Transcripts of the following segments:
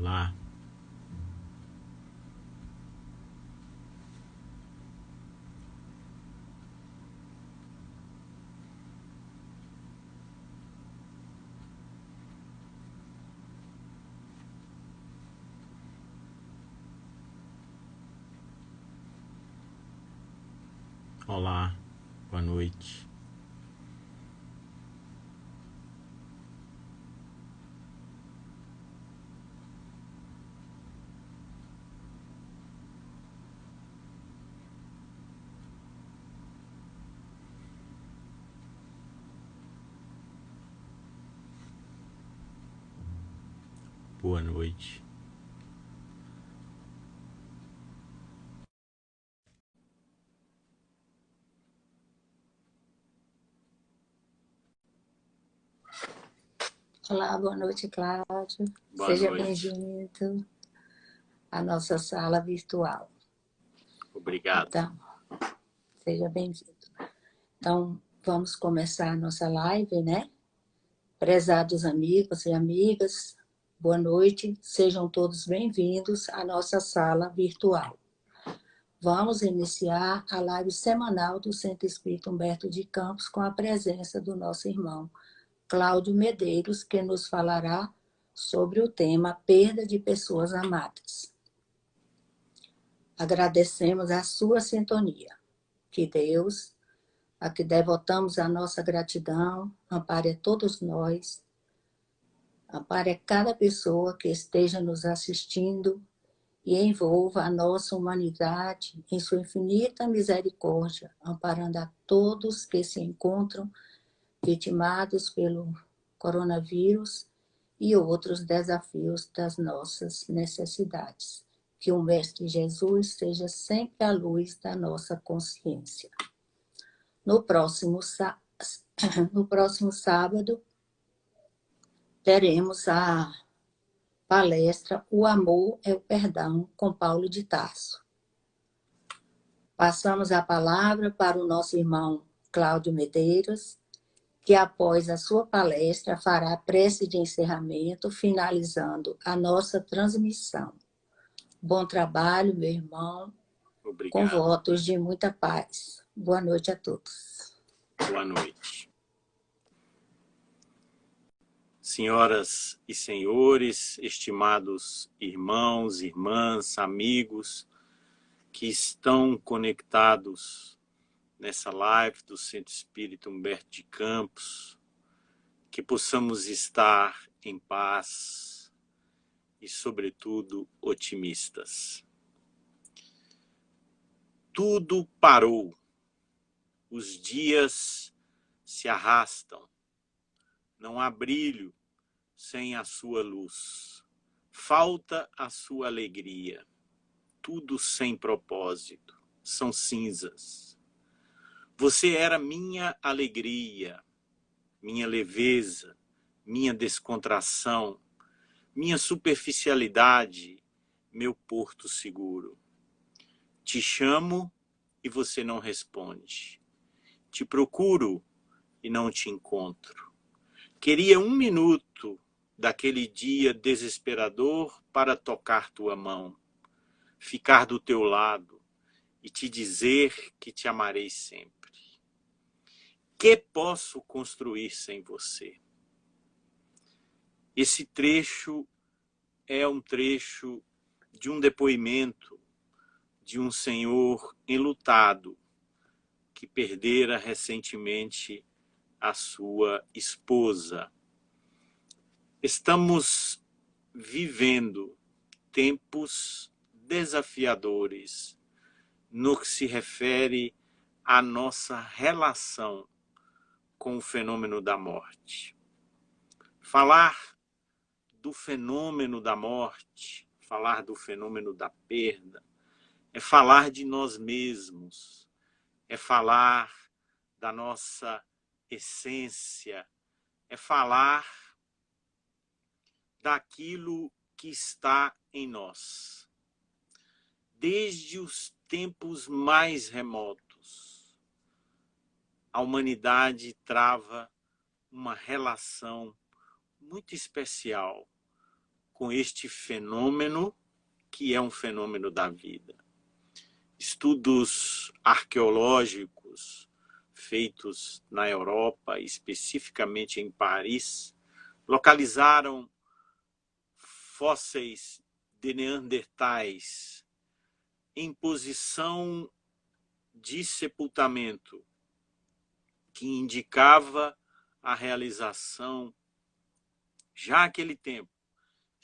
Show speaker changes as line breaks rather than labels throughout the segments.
Olá. Olá, boa noite. Boa noite.
Olá, boa noite, Cláudio.
Boa
Seja
noite.
bem-vindo à nossa sala virtual.
Obrigado.
Então, seja bem-vindo. Então, vamos começar a nossa live, né? Prezados amigos e amigas, boa noite. Sejam todos bem-vindos à nossa sala virtual. Vamos iniciar a live semanal do Centro Espírita Humberto de Campos com a presença do nosso irmão Cláudio Medeiros, que nos falará sobre o tema perda de pessoas amadas. Agradecemos a sua sintonia. Que Deus, a que devotamos a nossa gratidão, ampare a todos nós, ampare a cada pessoa que esteja nos assistindo e envolva a nossa humanidade em sua infinita misericórdia, amparando a todos que se encontram vitimados pelo coronavírus e outros desafios das nossas necessidades. Que o Mestre Jesus seja sempre a luz da nossa consciência. No próximo sábado, teremos a palestra O Amor é o Perdão, com Paulo de Tarso. Passamos a palavra para o nosso irmão Cláudio Medeiros, que após a sua palestra fará a prece de encerramento, finalizando a nossa transmissão. Bom trabalho, meu irmão.
Obrigado.
Com votos de muita paz. Boa noite a todos.
Boa noite. Senhoras e senhores, estimados irmãos, irmãs, amigos que estão conectados nessa live do Centro Espírita Humberto de Campos, que possamos estar em paz e, sobretudo, otimistas. Tudo parou. Os dias se arrastam. Não há brilho sem a sua luz. Falta a sua alegria. Tudo sem propósito. São cinzas. Você era minha alegria, minha leveza, minha descontração, minha superficialidade, meu porto seguro. Te chamo e você não responde. Te procuro e não te encontro. Queria 1 minuto daquele dia desesperador para tocar tua mão, ficar do teu lado e te dizer que te amarei sempre. Que posso construir sem você? Esse trecho é um trecho de um depoimento de um senhor enlutado que perdera recentemente a sua esposa. Estamos vivendo tempos desafiadores no que se refere à nossa relação com o fenômeno da morte. Falar do fenômeno da morte, falar do fenômeno da perda, é falar de nós mesmos, é falar da nossa essência, é falar daquilo que está em nós. Desde os tempos mais remotos, a humanidade trava uma relação muito especial com este fenômeno, que é um fenômeno da vida. Estudos arqueológicos feitos na Europa, especificamente em Paris, localizaram fósseis de neandertais em posição de sepultamento, que indicava a realização, já naquele tempo,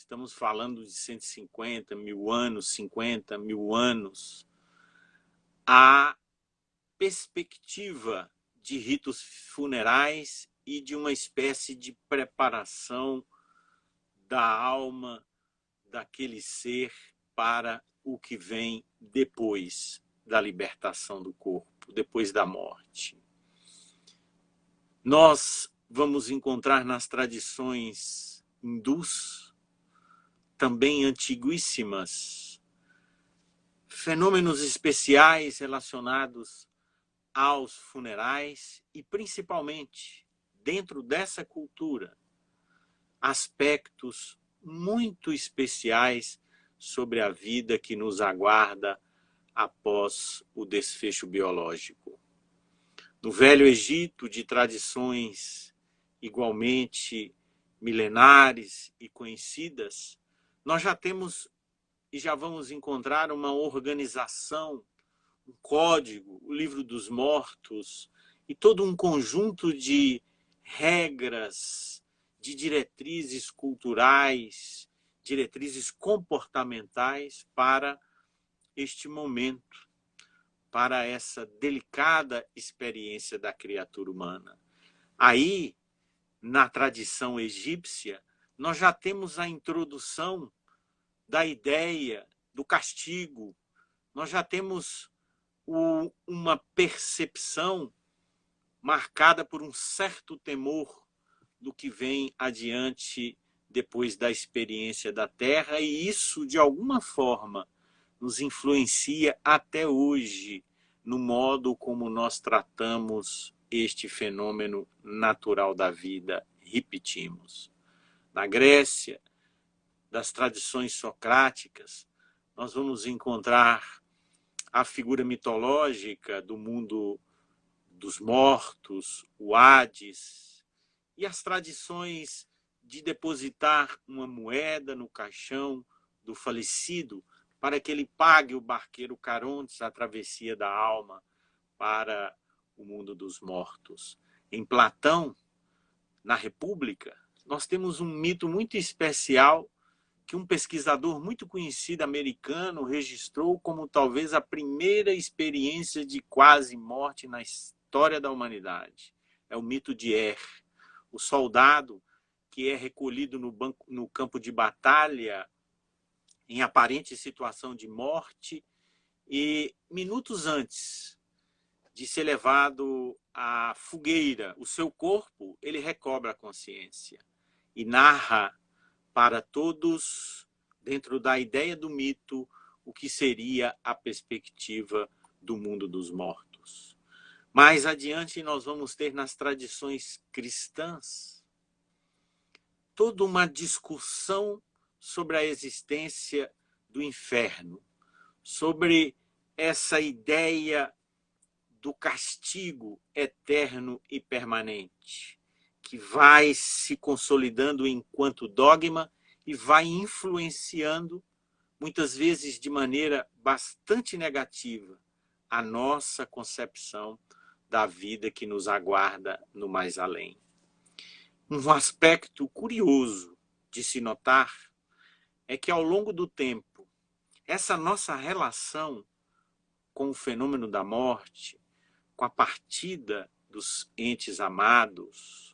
estamos falando de 150 mil anos, 50 mil anos, a perspectiva de ritos funerais e de uma espécie de preparação da alma daquele ser para o que vem depois da libertação do corpo, depois da morte. Nós vamos encontrar nas tradições hindus, também antiguíssimas, fenômenos especiais relacionados aos funerais e, principalmente, dentro dessa cultura, aspectos muito especiais sobre a vida que nos aguarda após o desfecho biológico. No Velho Egito, de tradições igualmente milenares e conhecidas, nós já temos e já vamos encontrar uma organização, um código, o Livro dos Mortos e todo um conjunto de regras, de diretrizes culturais, diretrizes comportamentais para este momento, para essa delicada experiência da criatura humana. Aí, na tradição egípcia, nós já temos a introdução da ideia do castigo, nós já temos uma percepção marcada por um certo temor do que vem adiante depois da experiência da Terra, e isso, de alguma forma, nos influencia até hoje no modo como nós tratamos este fenômeno natural da vida. Repetimos. Na Grécia, das tradições socráticas, nós vamos encontrar a figura mitológica do mundo dos mortos, o Hades, e as tradições de depositar uma moeda no caixão do falecido para que ele pague o barqueiro Carontes a travessia da alma para o mundo dos mortos. Em Platão, na República, nós temos um mito muito especial que um pesquisador muito conhecido americano registrou como talvez a primeira experiência de quase morte na história da humanidade. É o mito de o soldado que é recolhido no campo de batalha em aparente situação de morte e minutos antes de ser levado à fogueira, o seu corpo, ele recobra a consciência e narra para todos, dentro da ideia do mito, o que seria a perspectiva do mundo dos mortos. Mais adiante nós vamos ter nas tradições cristãs toda uma discussão sobre a existência do inferno, sobre essa ideia do castigo eterno e permanente, que vai se consolidando enquanto dogma e vai influenciando, muitas vezes de maneira bastante negativa, a nossa concepção da vida que nos aguarda no mais além. Um aspecto curioso de se notar é que, ao longo do tempo, essa nossa relação com o fenômeno da morte, com a partida dos entes amados,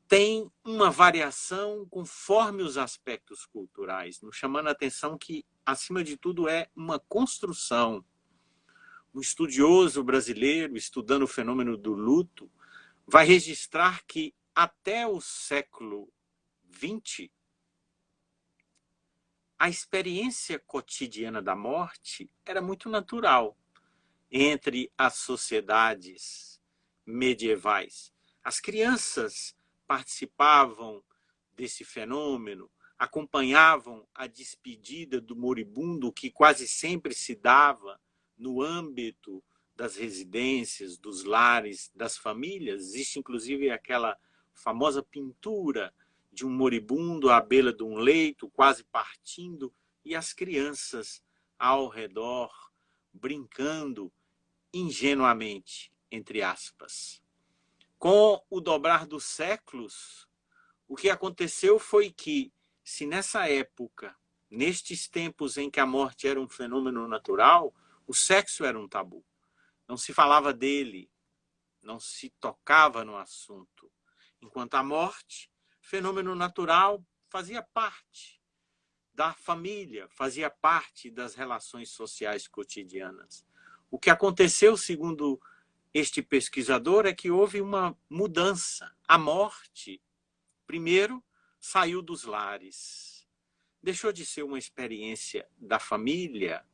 tem uma variação conforme os aspectos culturais, nos chamando a atenção que, acima de tudo, é uma construção. Um estudioso brasileiro, estudando o fenômeno do luto, vai registrar que, até o século XX, a experiência cotidiana da morte era muito natural entre as sociedades medievais. As crianças participavam desse fenômeno, acompanhavam a despedida do moribundo, que quase sempre se dava no âmbito das residências, dos lares, das famílias. Existe inclusive aquela famosa pintura de um moribundo à beira de um leito, quase partindo, e as crianças ao redor brincando ingenuamente, entre aspas. Com o dobrar dos séculos, o que aconteceu foi que, se nessa época, nestes tempos em que a morte era um fenômeno natural, o sexo era um tabu. Não se falava dele, não se tocava no assunto. Enquanto a morte, fenômeno natural, fazia parte da família, fazia parte das relações sociais cotidianas. O que aconteceu, segundo este pesquisador, é que houve uma mudança. A morte, primeiro, saiu dos lares. Deixou de ser uma experiência da família,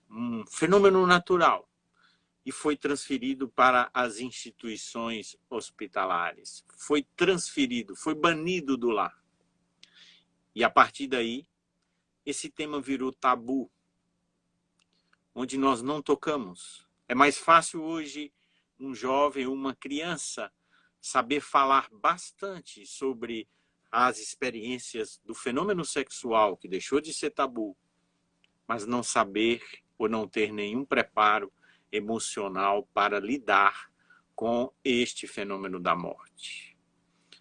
um fenômeno natural, e foi transferido para as instituições hospitalares. Foi transferido, foi banido do lar. E a partir daí, esse tema virou tabu, onde nós não tocamos. É mais fácil hoje um jovem, uma criança, saber falar bastante sobre as experiências do fenômeno sexual, que deixou de ser tabu, mas não saber ou não ter nenhum preparo emocional para lidar com este fenômeno da morte.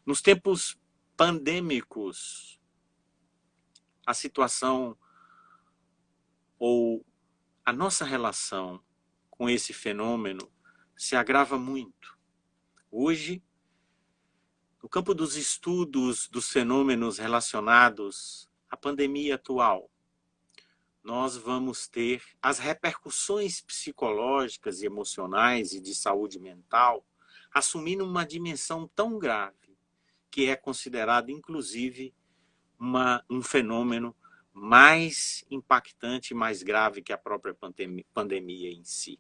Nos tempos pandêmicos, a situação ou a nossa relação com esse fenômeno se agrava muito. Hoje, no campo dos estudos dos fenômenos relacionados à pandemia atual, nós vamos ter as repercussões psicológicas e emocionais e de saúde mental assumindo uma dimensão tão grave que é considerado, inclusive, um fenômeno mais impactante, mais grave que a própria pandemia em si.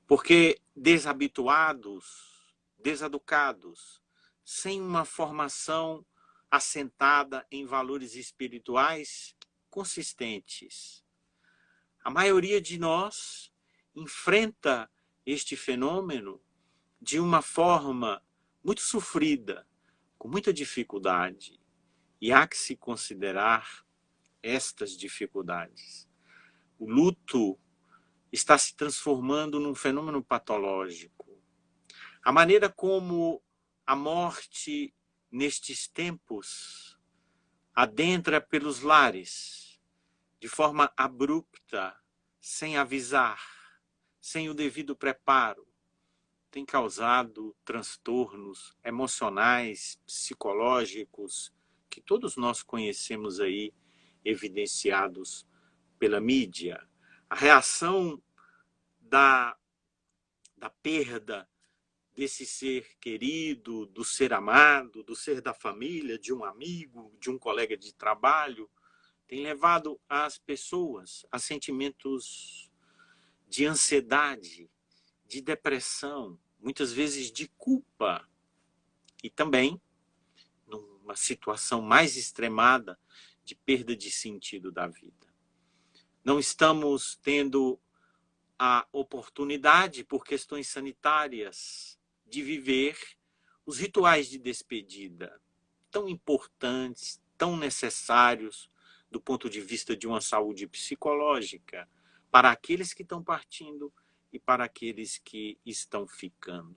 Porque desabituados, deseducados, sem uma formação assentada em valores espirituais consistentes, a maioria de nós enfrenta este fenômeno de uma forma muito sofrida, com muita dificuldade. E há que se considerar estas dificuldades. O luto está se transformando num fenômeno patológico. A maneira como a morte, nestes tempos, adentra pelos lares, de forma abrupta, sem avisar, sem o devido preparo, tem causado transtornos emocionais, psicológicos, que todos nós conhecemos aí, evidenciados pela mídia. A reação da perda desse ser querido, do ser amado, do ser da família, de um amigo, de um colega de trabalho, tem levado as pessoas a sentimentos de ansiedade, de depressão, muitas vezes de culpa, e também numa situação mais extremada de perda de sentido da vida. Não estamos tendo a oportunidade, por questões sanitárias, de viver os rituais de despedida, tão importantes, tão necessários do ponto de vista de uma saúde psicológica, para aqueles que estão partindo e para aqueles que estão ficando.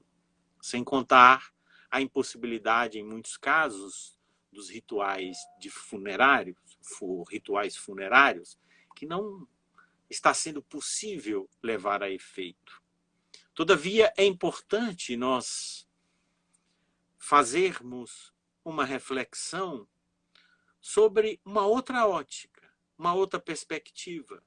Sem contar a impossibilidade, em muitos casos, dos rituais funerários, que não está sendo possível levar a efeito. Todavia, é importante nós fazermos uma reflexão sobre uma outra ótica, uma outra perspectiva.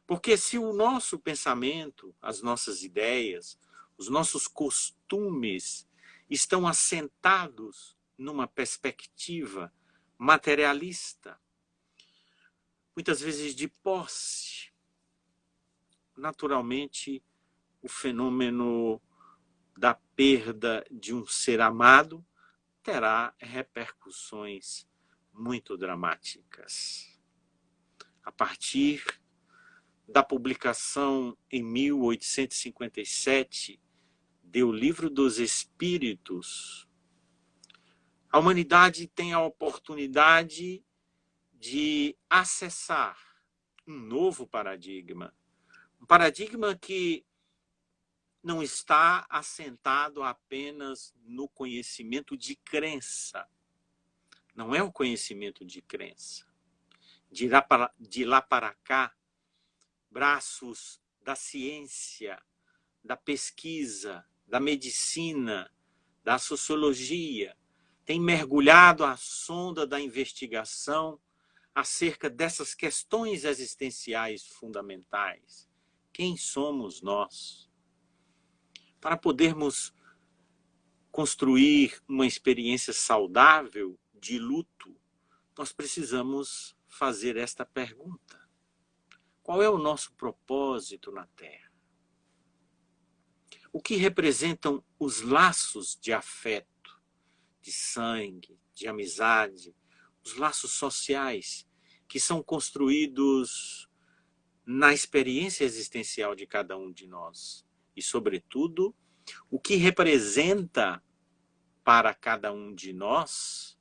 Porque se o nosso pensamento, as nossas ideias, os nossos costumes estão assentados numa perspectiva materialista, muitas vezes de posse, naturalmente o fenômeno da perda de um ser amado terá repercussões muito dramáticas. A partir da publicação em 1857 do Livro dos Espíritos, a humanidade tem a oportunidade de acessar um novo paradigma. Um paradigma que não está assentado apenas no conhecimento de crença. Não é o conhecimento de crença. De lá para cá, braços da ciência, da pesquisa, da medicina, da sociologia, têm mergulhado a sonda da investigação acerca dessas questões existenciais fundamentais. Quem somos nós? Para podermos construir uma experiência saudável de luto, nós precisamos fazer esta pergunta: qual é o nosso propósito na Terra? O que representam os laços de afeto, de sangue, de amizade, os laços sociais que são construídos na experiência existencial de cada um de nós? E, sobretudo, o que representa para cada um de nós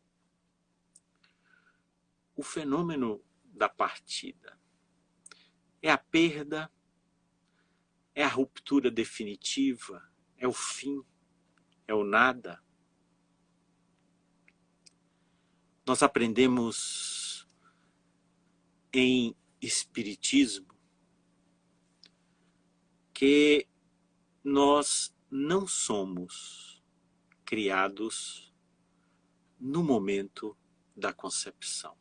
o fenômeno da partida? É a perda, é a ruptura definitiva, é o fim, é o nada. Nós aprendemos em Espiritismo que nós não somos criados no momento da concepção.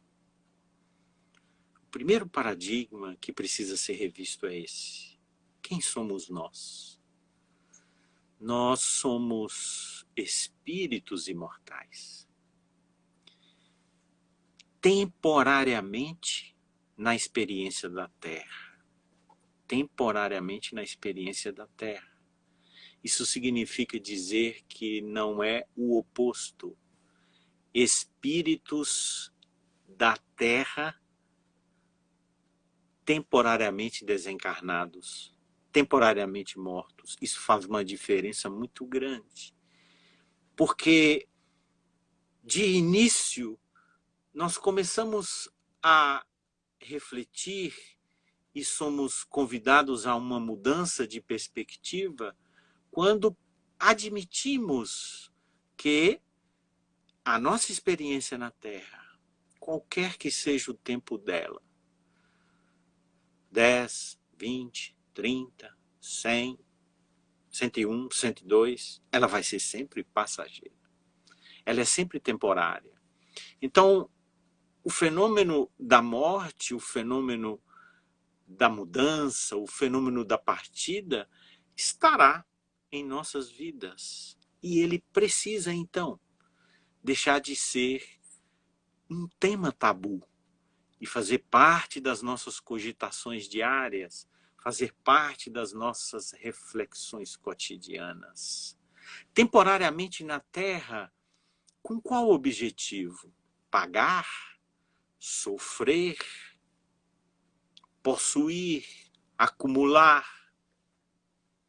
O primeiro paradigma que precisa ser revisto é esse. Quem somos nós? Nós somos espíritos imortais. Temporariamente na experiência da Terra. Temporariamente na experiência da Terra. Isso significa dizer que não é o oposto. Espíritos da Terra temporariamente desencarnados, temporariamente mortos. Isso faz uma diferença muito grande. Porque, de início, nós começamos a refletir e somos convidados a uma mudança de perspectiva quando admitimos que a nossa experiência na Terra, qualquer que seja o tempo dela, 10, 20, 30, 100, 101, 102, ela vai ser sempre passageira. Ela é sempre temporária. Então, o fenômeno da morte, o fenômeno da mudança, o fenômeno da partida, estará em nossas vidas. E ele precisa, então, deixar de ser um tema tabu e fazer parte das nossas cogitações diárias, fazer parte das nossas reflexões cotidianas. Temporariamente na Terra, com qual objetivo? Pagar? Sofrer? Possuir? Acumular?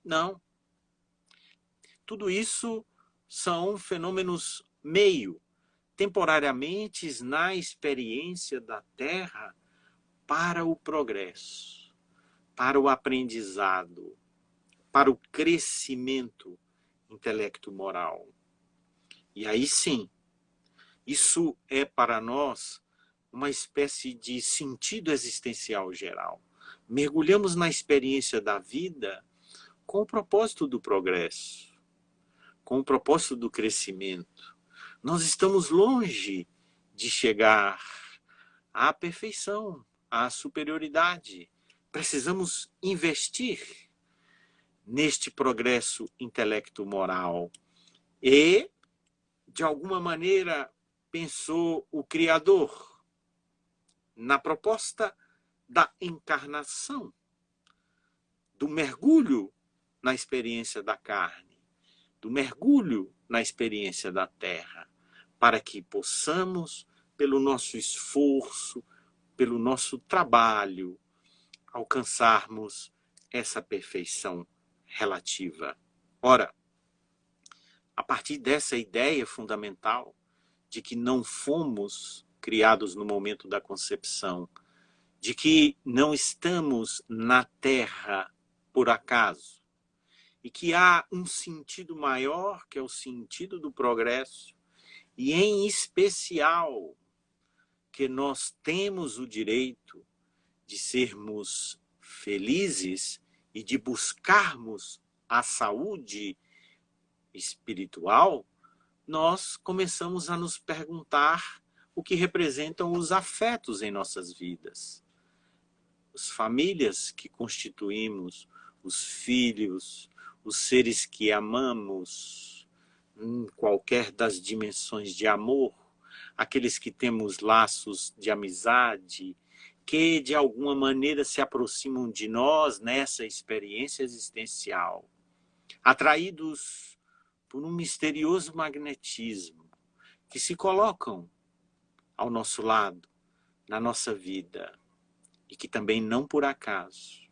Não. Tudo isso são fenômenos meio, temporariamente na experiência da Terra para o progresso, para o aprendizado, para o crescimento intelecto-moral. E aí sim, isso é para nós uma espécie de sentido existencial geral. Mergulhamos na experiência da vida com o propósito do progresso, com o propósito do crescimento. Nós estamos longe de chegar à perfeição, à superioridade. Precisamos investir neste progresso intelecto-moral. E, de alguma maneira, pensou o Criador na proposta da encarnação, do mergulho na experiência da carne, do mergulho na experiência da terra, para que possamos pelo nosso esforço, pelo nosso trabalho, alcançarmos essa perfeição relativa. Ora, a partir dessa ideia fundamental de que não fomos criados no momento da concepção, de que não estamos na Terra por acaso, e que há um sentido maior, que é o sentido do progresso, e em especial que nós temos o direito de sermos felizes e de buscarmos a saúde espiritual, nós começamos a nos perguntar o que representam os afetos em nossas vidas. As famílias que constituímos, os filhos, os seres que amamos, em qualquer das dimensões de amor, aqueles que temos laços de amizade, que de alguma maneira se aproximam de nós nessa experiência existencial, atraídos por um misterioso magnetismo, que se colocam ao nosso lado, na nossa vida, e que também não por acaso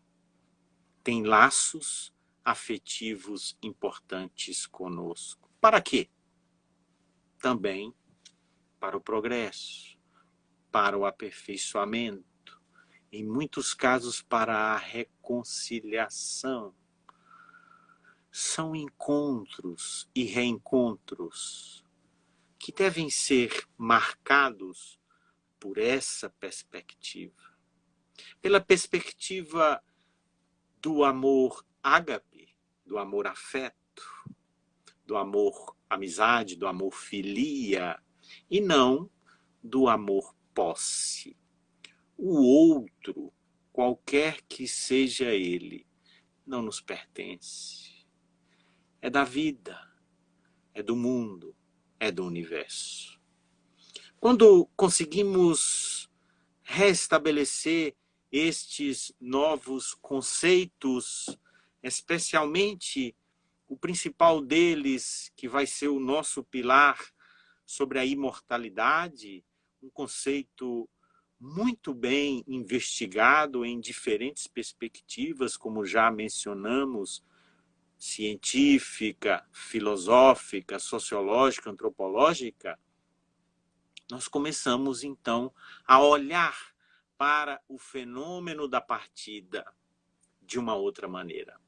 têm laços afetivos importantes conosco. Para quê? Também para o progresso, para o aperfeiçoamento, em muitos casos para a reconciliação. São encontros e reencontros que devem ser marcados por essa perspectiva. Pela perspectiva do amor ágape, do amor afeto, do amor amizade, do amor filia, e não do amor posse. O outro, qualquer que seja ele, não nos pertence. É da vida, é do mundo, é do universo. Quando conseguimos restabelecer estes novos conceitos, especialmente o principal deles, que vai ser o nosso pilar sobre a imortalidade, um conceito muito bem investigado em diferentes perspectivas, como já mencionamos, científica, filosófica, sociológica, antropológica, nós começamos então a olhar para o fenômeno da partida de uma outra maneira.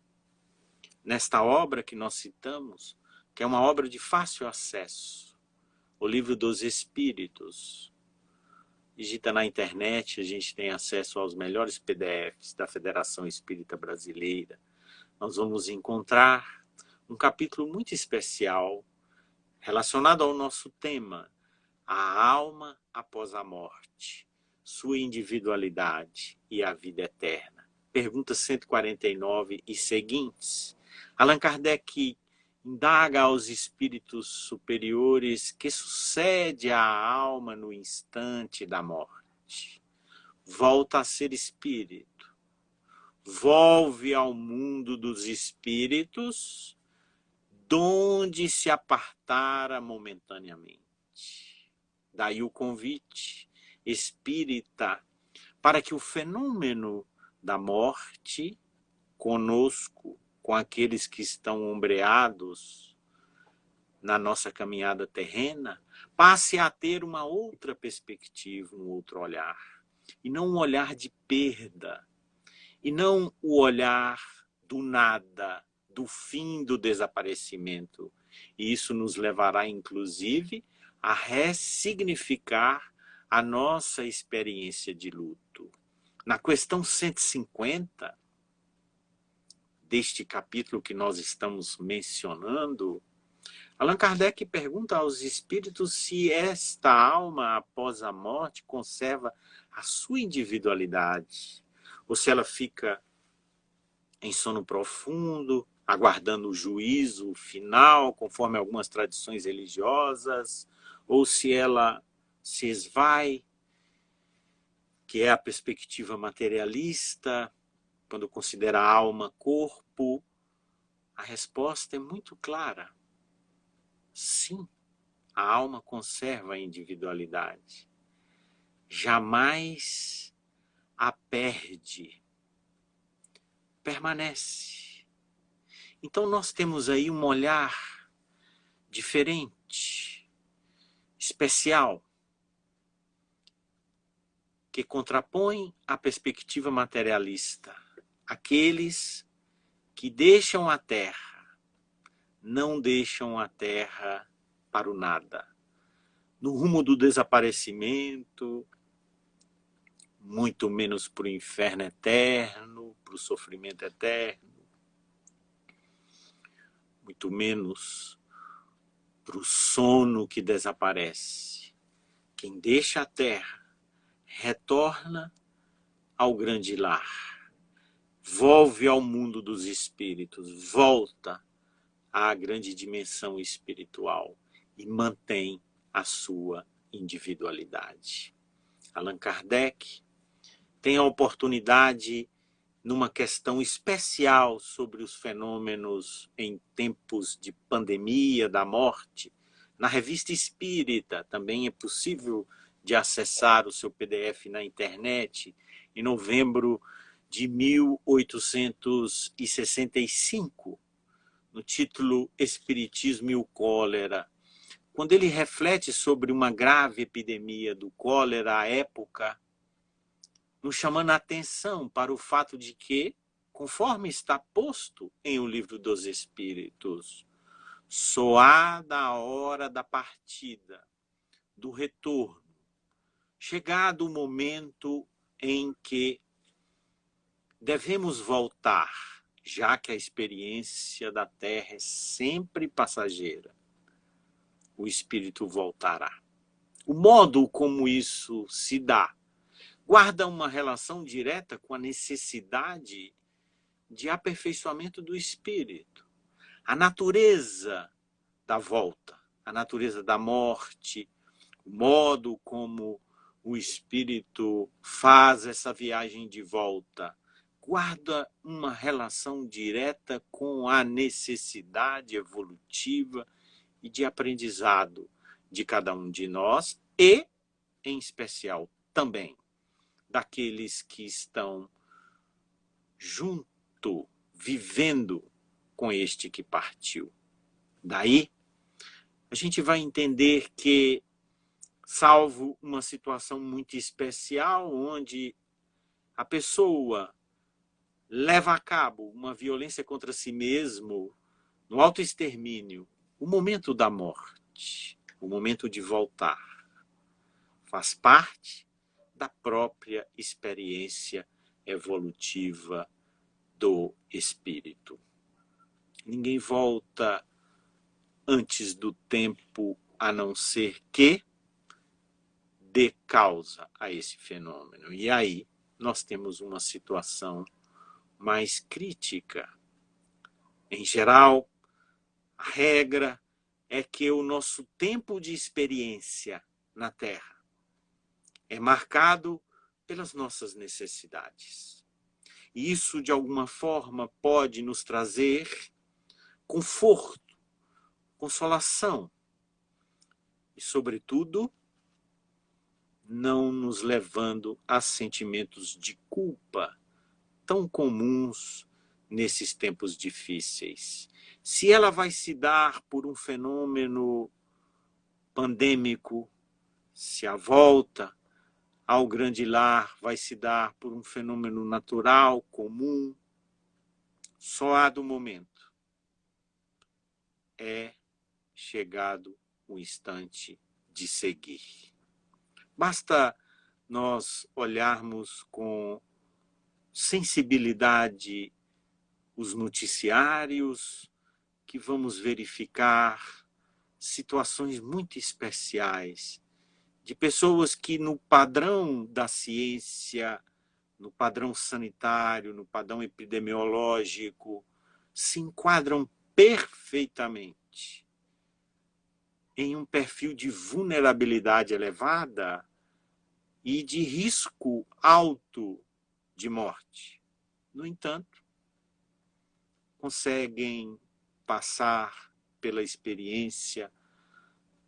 Nesta obra que nós citamos, que é uma obra de fácil acesso, o Livro dos Espíritos, digita na internet, a gente tem acesso aos melhores PDFs da Federação Espírita Brasileira. Nós vamos encontrar um capítulo muito especial relacionado ao nosso tema, a alma após a morte, sua individualidade e a vida eterna. Pergunta 149 e seguintes. Allan Kardec indaga aos espíritos superiores que sucede à alma no instante da morte. Volta a ser espírito. Volve ao mundo dos espíritos, donde se apartara momentaneamente. Daí o convite espírita para que o fenômeno da morte conosco, com aqueles que estão ombreados na nossa caminhada terrena, passe a ter uma outra perspectiva, um outro olhar. E não um olhar de perda, e não o olhar do nada, do fim do desaparecimento. E isso nos levará, inclusive, a ressignificar a nossa experiência de luto. Na questão 150 deste capítulo que nós estamos mencionando, Allan Kardec pergunta aos espíritos se esta alma, após a morte, conserva a sua individualidade, ou se ela fica em sono profundo, aguardando o juízo final, conforme algumas tradições religiosas, ou se ela se esvai, que é a perspectiva materialista, quando considera a alma corpo. A resposta é muito clara. Sim, a alma conserva a individualidade. jamais a perde, permanece. Então nós temos aí um olhar diferente, especial, que contrapõe a perspectiva materialista. Aqueles que deixam a Terra, não deixam a Terra para o nada. No rumo do desaparecimento, muito menos para o inferno eterno, para o sofrimento eterno, muito menos para o sono que desaparece. Quem deixa a Terra retorna ao grande lar, volve ao mundo dos espíritos, volta à grande dimensão espiritual e mantém a sua individualidade. Allan Kardec tem a oportunidade, numa questão especial sobre os fenômenos em tempos de pandemia, da morte, na Revista Espírita, também é possível de acessar o seu PDF na internet, em novembro de 1865, no título Espiritismo e o Cólera, quando ele reflete sobre uma grave epidemia do cólera à época, nos chamando a atenção para o fato de que, conforme está posto em O Livro dos Espíritos, soada a hora da partida, do retorno, chegado o momento em que devemos voltar, já que a experiência da Terra é sempre passageira, o Espírito voltará. O modo como isso se dá guarda uma relação direta com a necessidade de aperfeiçoamento do espírito. A natureza da volta, a natureza da morte, o modo como o espírito faz essa viagem de volta, guarda uma relação direta com a necessidade evolutiva e de aprendizado de cada um de nós e, em especial, também daqueles que estão junto, vivendo com este que partiu. Daí, a gente vai entender que, salvo uma situação muito especial, onde a pessoa leva a cabo uma violência contra si mesmo, no autoextermínio, o momento da morte, o momento de voltar, faz parte da própria experiência evolutiva do espírito. Ninguém volta antes do tempo, a não ser que dê causa a esse fenômeno. E aí nós temos uma situação mais crítica. Em geral, a regra é que o nosso tempo de experiência na Terra é marcado pelas nossas necessidades. E isso, de alguma forma, pode nos trazer conforto, consolação e, sobretudo, não nos levando a sentimentos de culpa tão comuns nesses tempos difíceis. Se ela vai se dar por um fenômeno pandêmico, se a volta ao grande lar vai se dar por um fenômeno natural, comum, só há do momento é chegado o instante de seguir. Basta nós olharmos com sensibilidade os noticiários, que vamos verificar situações muito especiais de pessoas que, no padrão da ciência, no padrão sanitário, no padrão epidemiológico, se enquadram perfeitamente em um perfil de vulnerabilidade elevada e de risco alto de morte. No entanto, conseguem passar pela experiência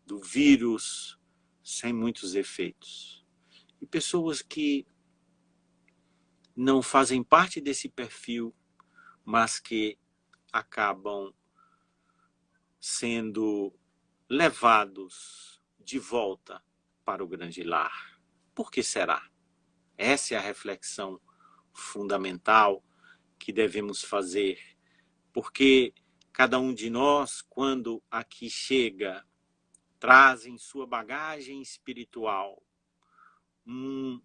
do vírus sem muitos efeitos. e pessoas que não fazem parte desse perfil, mas que acabam sendo levados de volta para o grande lar. Por que será? Essa é a reflexão fundamental que devemos fazer, porque cada um de nós, quando aqui chega, traz em sua bagagem espiritual um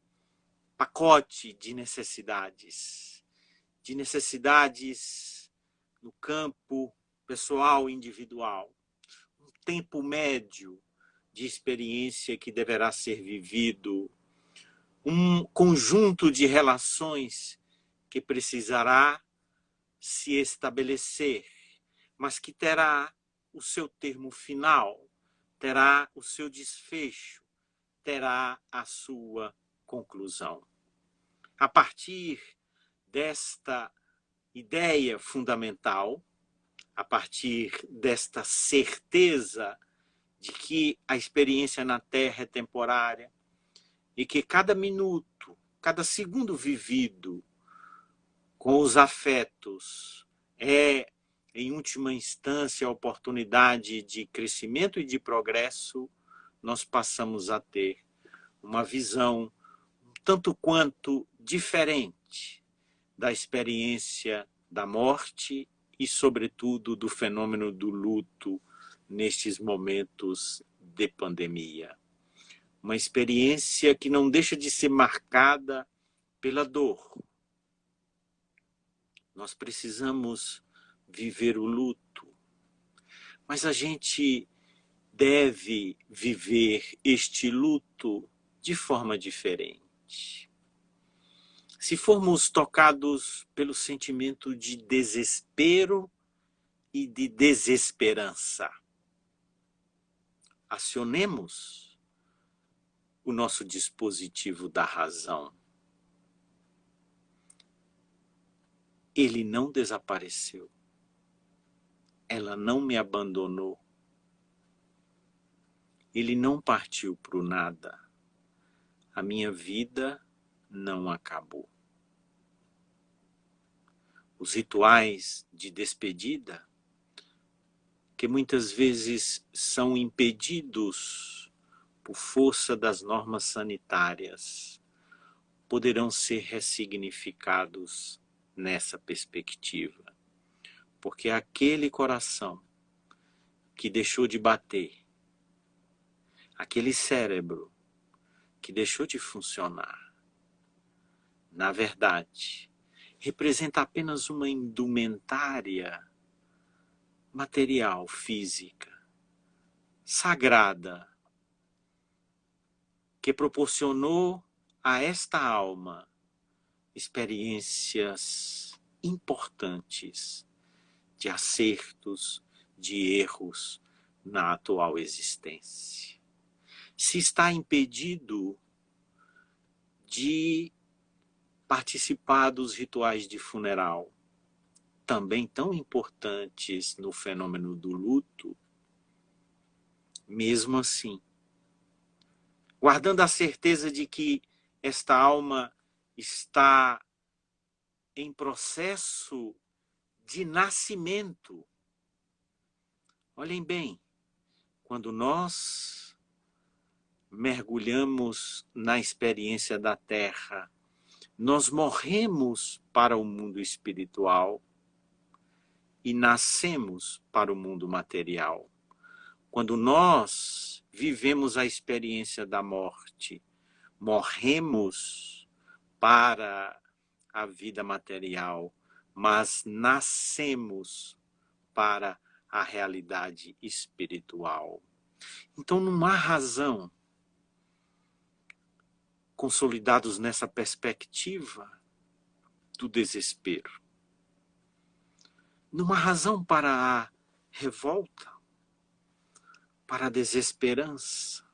pacote de necessidades no campo pessoal e individual, um tempo médio de experiência que deverá ser vivido, um conjunto de relações que precisará se estabelecer, mas que terá o seu termo final, terá o seu desfecho, terá a sua conclusão. A partir desta ideia fundamental, a partir desta certeza de que a experiência na Terra é temporária e que cada minuto, cada segundo vivido com os afetos é, em última instância, a oportunidade de crescimento e de progresso, nós passamos a ter uma visão tanto quanto diferente da experiência da morte e, sobretudo, do fenômeno do luto nestes momentos de pandemia. Uma experiência que não deixa de ser marcada pela dor. Nós precisamos viver o luto, mas a gente deve viver este luto de forma diferente. Se formos tocados pelo sentimento de desespero e de desesperança, acionemos o nosso dispositivo da razão. Ele não desapareceu. Ela não me abandonou. Ele não partiu para o nada. A minha vida não acabou. Os rituais de despedida, que muitas vezes são impedidos por força das normas sanitárias, poderão ser ressignificados nessa perspectiva. Porque aquele coração que deixou de bater, aquele cérebro que deixou de funcionar, na verdade, representa apenas uma indumentária material, física, sagrada, que proporcionou a esta alma experiências importantes de acertos, de erros na atual existência. Se está impedido de participar dos rituais de funeral, também tão importantes no fenômeno do luto, mesmo assim, guardando a certeza de que esta alma está em processo de nascimento. Olhem bem, quando nós mergulhamos na experiência da Terra, nós morremos para o mundo espiritual e nascemos para o mundo material. Quando nós vivemos a experiência da morte, morremos para a vida material, mas nascemos para a realidade espiritual. Então não há razão, consolidados nessa perspectiva do desespero, não há razão para a revolta, para a desesperança.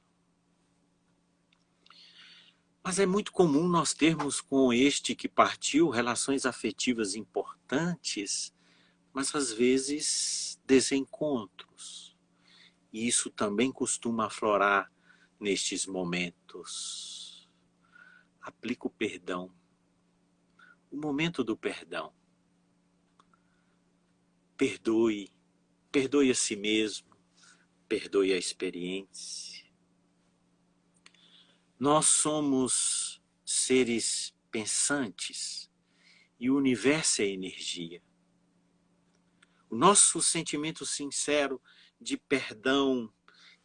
Mas é muito comum nós termos com este que partiu relações afetivas importantes, mas às vezes desencontros. E isso também costuma aflorar nestes momentos. aplica o perdão. O momento do perdão. Perdoe. Perdoe a si mesmo. Perdoe a experiência. Nós somos seres pensantes e o universo é energia. O nosso sentimento sincero de perdão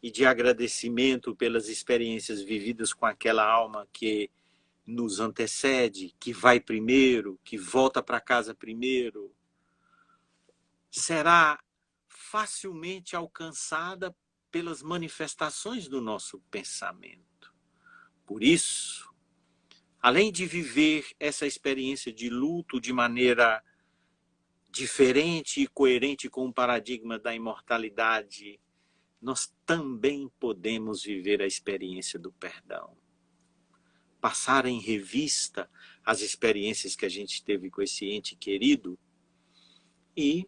e de agradecimento pelas experiências vividas com aquela alma que nos antecede, que vai primeiro, que volta para casa primeiro, será facilmente alcançada pelas manifestações do nosso pensamento. Por isso, além de viver essa experiência de luto de maneira diferente e coerente com o paradigma da imortalidade, nós também podemos viver a experiência do perdão. Passar em revista as experiências que a gente teve com esse ente querido e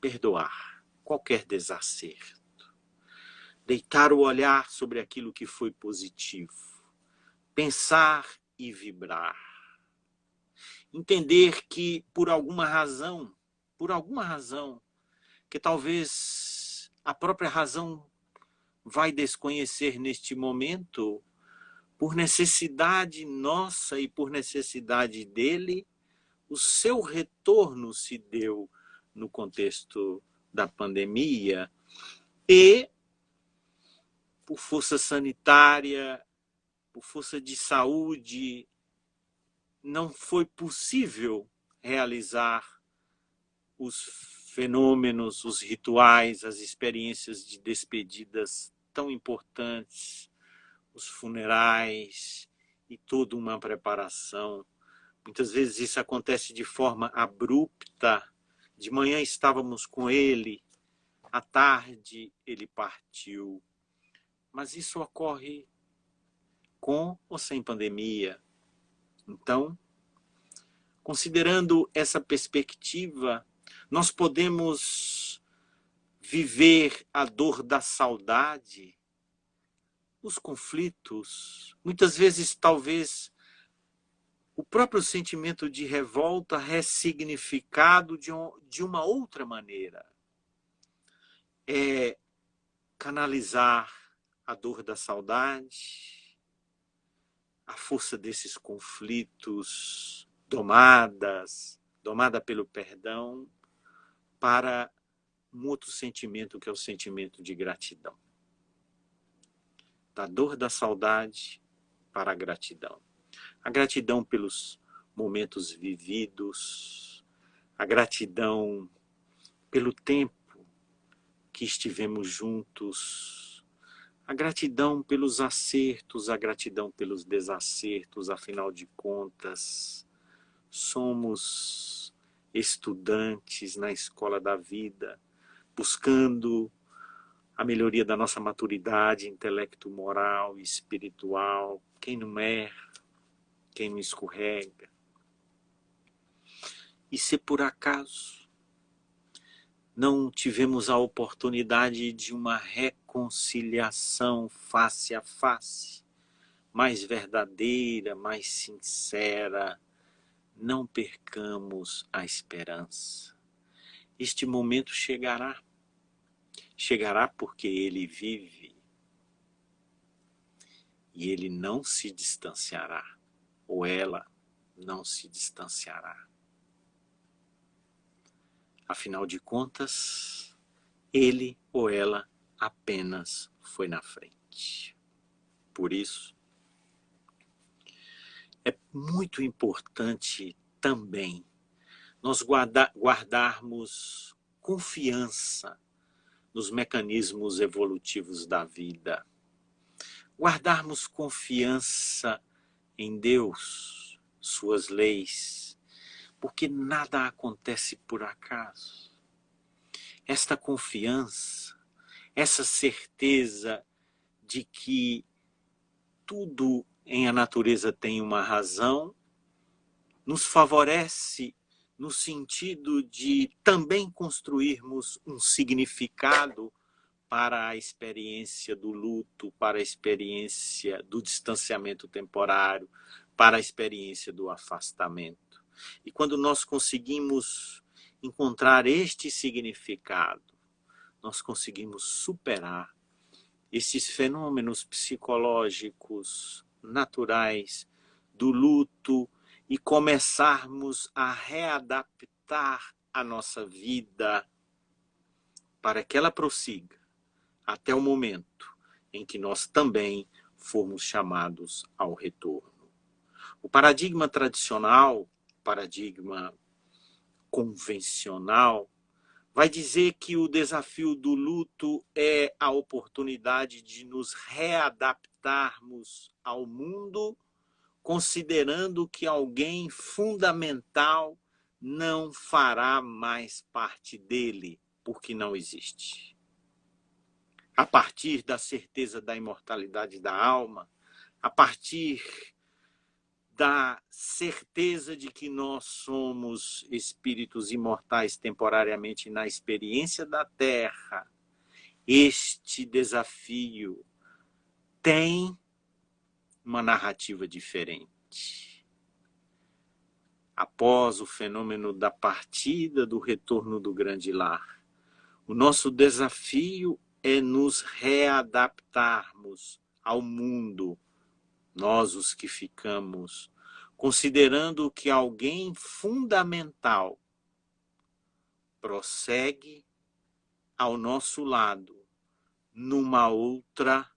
perdoar qualquer desacerto. Deitar o olhar sobre aquilo que foi positivo. Pensar e vibrar. Entender que por alguma razão, que talvez a própria razão vai desconhecer neste momento, por necessidade nossa e por necessidade dele, o seu retorno se deu no contexto da pandemia e, por força sanitária, por força de saúde, não foi possível realizar os fenômenos, os rituais, as experiências de despedidas tão importantes, os funerais e toda uma preparação. Muitas vezes isso acontece de forma abrupta. De manhã estávamos com ele, à tarde ele partiu. Mas isso ocorre com ou sem pandemia. Então, considerando essa perspectiva, nós podemos viver a dor da saudade, os conflitos, muitas vezes, talvez, o próprio sentimento de revolta ressignificado de uma outra maneira. É canalizar a dor da saudade, a força desses conflitos domada pelo perdão, para um outro sentimento que é o sentimento de gratidão. Da dor da saudade para a gratidão. A gratidão pelos momentos vividos, a gratidão pelo tempo que estivemos juntos, a gratidão pelos acertos, a gratidão pelos desacertos, afinal de contas, somos estudantes na escola da vida, buscando a melhoria da nossa maturidade, intelecto, moral e espiritual. Quem não erra, quem não escorrega. E se por acaso não tivemos a oportunidade de uma reconciliação face a face, mais verdadeira, mais sincera, não percamos a esperança. Este momento chegará. Chegará porque ele vive. E ele não se distanciará. Ou ela não se distanciará. Afinal de contas, ele ou ela apenas foi na frente. Por isso, é muito importante também nós guardarmos confiança nos mecanismos evolutivos da vida. Guardarmos confiança em Deus, suas leis, porque nada acontece por acaso. Esta confiança, essa certeza de que tudo em a natureza tem uma razão, nos favorece no sentido de também construirmos um significado para a experiência do luto, para a experiência do distanciamento temporário, para a experiência do afastamento. E quando nós conseguimos encontrar este significado, nós conseguimos superar esses fenômenos psicológicos naturais do luto e começarmos a readaptar a nossa vida para que ela prossiga até o momento em que nós também formos chamados ao retorno. O paradigma tradicional, paradigma convencional, vai dizer que o desafio do luto é a oportunidade de nos readaptarmos ao mundo, considerando que alguém fundamental não fará mais parte dele, porque não existe. A partir da certeza da imortalidade da alma, a partir da certeza de que nós somos espíritos imortais temporariamente na experiência da Terra, este desafio tem uma narrativa diferente. Após o fenômeno da partida, do retorno do grande lar, o nosso desafio é nos readaptarmos ao mundo, nós os que ficamos, considerando que alguém fundamental prossegue ao nosso lado numa outra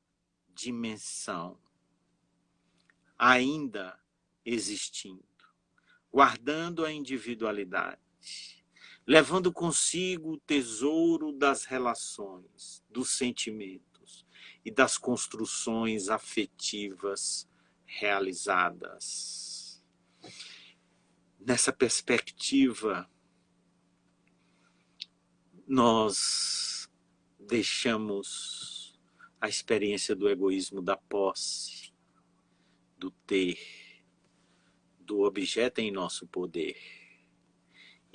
dimensão, ainda existindo, guardando a individualidade, levando consigo o tesouro das relações, dos sentimentos e das construções afetivas realizadas. Nessa perspectiva, nós deixamos a experiência do egoísmo da posse, do ter, do objeto em nosso poder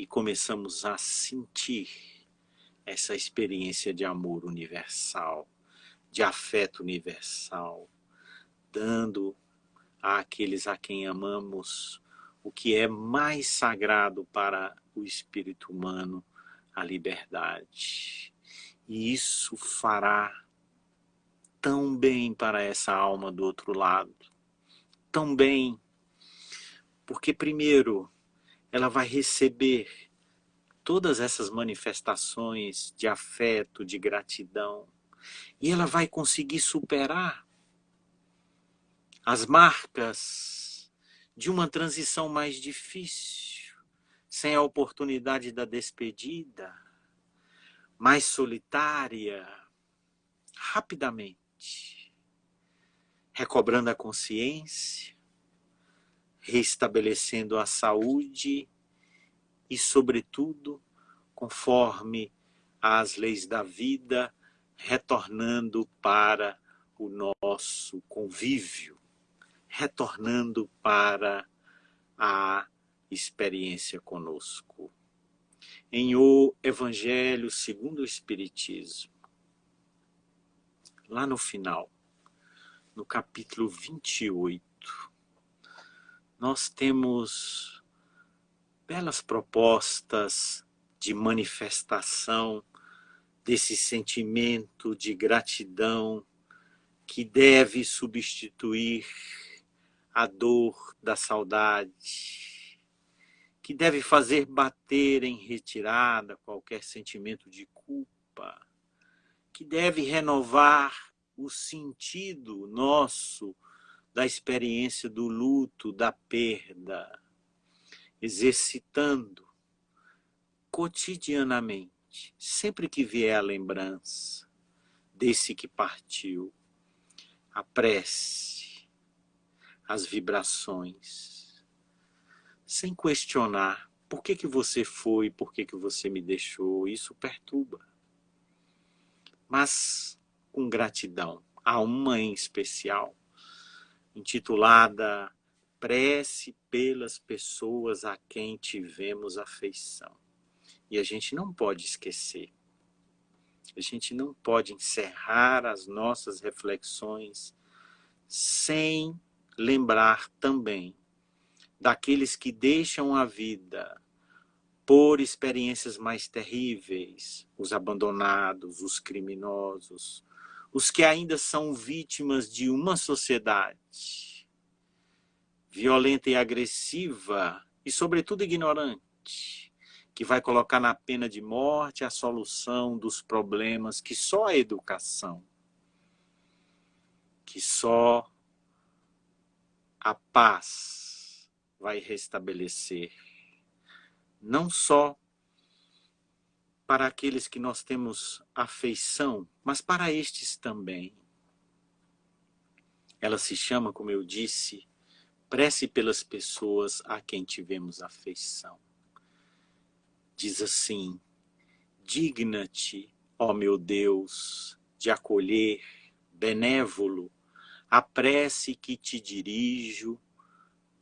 e começamos a sentir essa experiência de amor universal, de afeto universal, dando àqueles a quem amamos o que é mais sagrado para o espírito humano, a liberdade. E isso fará tão bem para essa alma do outro lado, tão bem, porque primeiro ela vai receber todas essas manifestações de afeto, de gratidão, e ela vai conseguir superar as marcas de uma transição mais difícil, sem a oportunidade da despedida, mais solitária, rapidamente, recobrando a consciência, restabelecendo a saúde e, sobretudo, conforme as leis da vida, retornando para o nosso convívio, retornando para a experiência conosco. Em O Evangelho segundo o Espiritismo, lá no final, no capítulo 28, nós temos belas propostas de manifestação desse sentimento de gratidão que deve substituir a dor da saudade, que deve fazer bater em retirada qualquer sentimento de culpa, que deve renovar o sentido nosso da experiência do luto, da perda, exercitando cotidianamente, sempre que vier a lembrança desse que partiu, a prece, as vibrações, sem questionar por que você foi, por que você me deixou, isso perturba. Mas com gratidão a uma em especial, intitulada Prece pelas pessoas a quem tivemos afeição. E a gente não pode esquecer A gente não pode encerrar as nossas reflexões sem lembrar também daqueles que deixam a vida por experiências mais terríveis, os abandonados, os criminosos, os que ainda são vítimas de uma sociedade violenta e agressiva e, sobretudo, ignorante, que vai colocar na pena de morte a solução dos problemas que só a educação, que só a paz vai restabelecer. Não só para aqueles que nós temos afeição, mas para estes também. Ela se chama, como eu disse, prece pelas pessoas a quem tivemos afeição. Diz assim: digna-te, ó meu Deus, de acolher, benévolo, a prece que te dirijo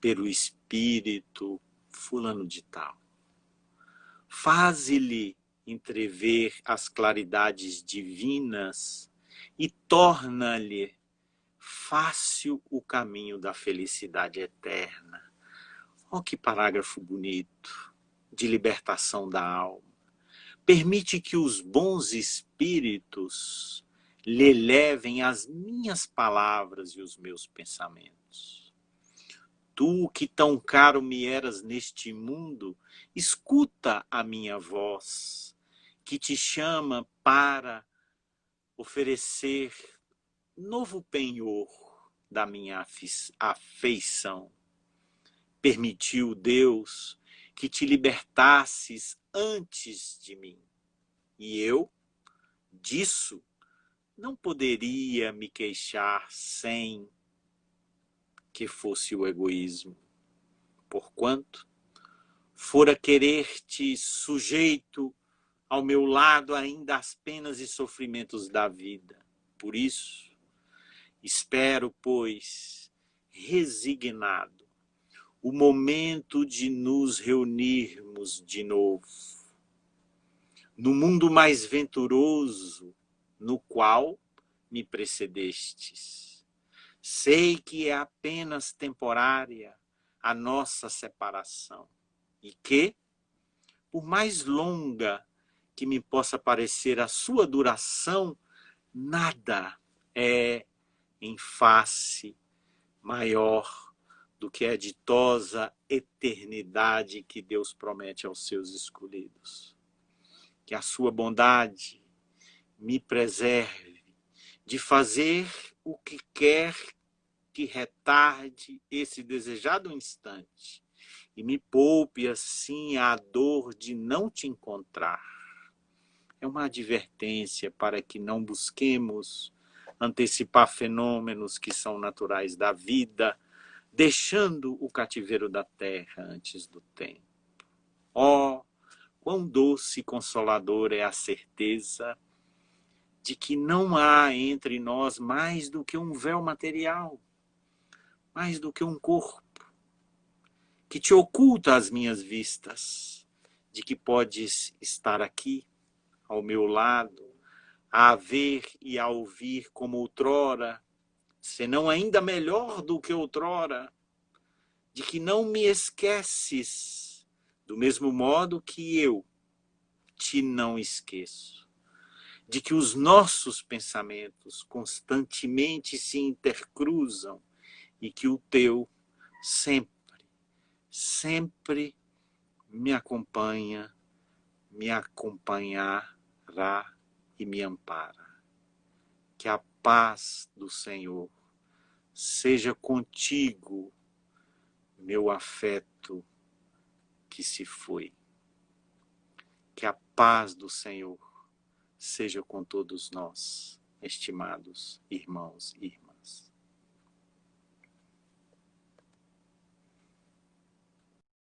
pelo Espírito fulano de tal. Faze-lhe entrever as claridades divinas e torna-lhe fácil o caminho da felicidade eterna. Oh, que parágrafo bonito, de libertação da alma. Permite que os bons espíritos lhe levem as minhas palavras e os meus pensamentos. Tu, que tão caro me eras neste mundo, escuta a minha voz, que te chama para oferecer novo penhor da minha afeição. Permitiu Deus que te libertasses antes de mim. E eu, disso, não poderia me queixar sem que fosse o egoísmo. Porquanto, fora querer-te sujeito ao meu lado ainda as penas e sofrimentos da vida. Por isso, espero, pois, resignado, o momento de nos reunirmos de novo, no mundo mais venturoso no qual me precedestes. Sei que é apenas temporária a nossa separação e que, por mais longa que me possa parecer a sua duração, nada é em face maior do que a ditosa eternidade que Deus promete aos seus escolhidos. Que a sua bondade me preserve de fazer o que quer que retarde esse desejado instante e me poupe assim a dor de não te encontrar. É uma advertência para que não busquemos antecipar fenômenos que são naturais da vida, deixando o cativeiro da terra antes do tempo. Oh, quão doce e consoladora é a certeza de que não há entre nós mais do que um véu material, mais do que um corpo, que te oculta às minhas vistas, de que podes estar aqui, ao meu lado, a ver e a ouvir como outrora, senão ainda melhor do que outrora, de que não me esqueces, do mesmo modo que eu te não esqueço, de que os nossos pensamentos constantemente se intercruzam e que o teu sempre, sempre me acompanha, me acompanhará e me ampara. Que a paz do Senhor seja contigo, meu afeto que se foi. Que a paz do Senhor seja com todos nós, estimados irmãos e irmãs.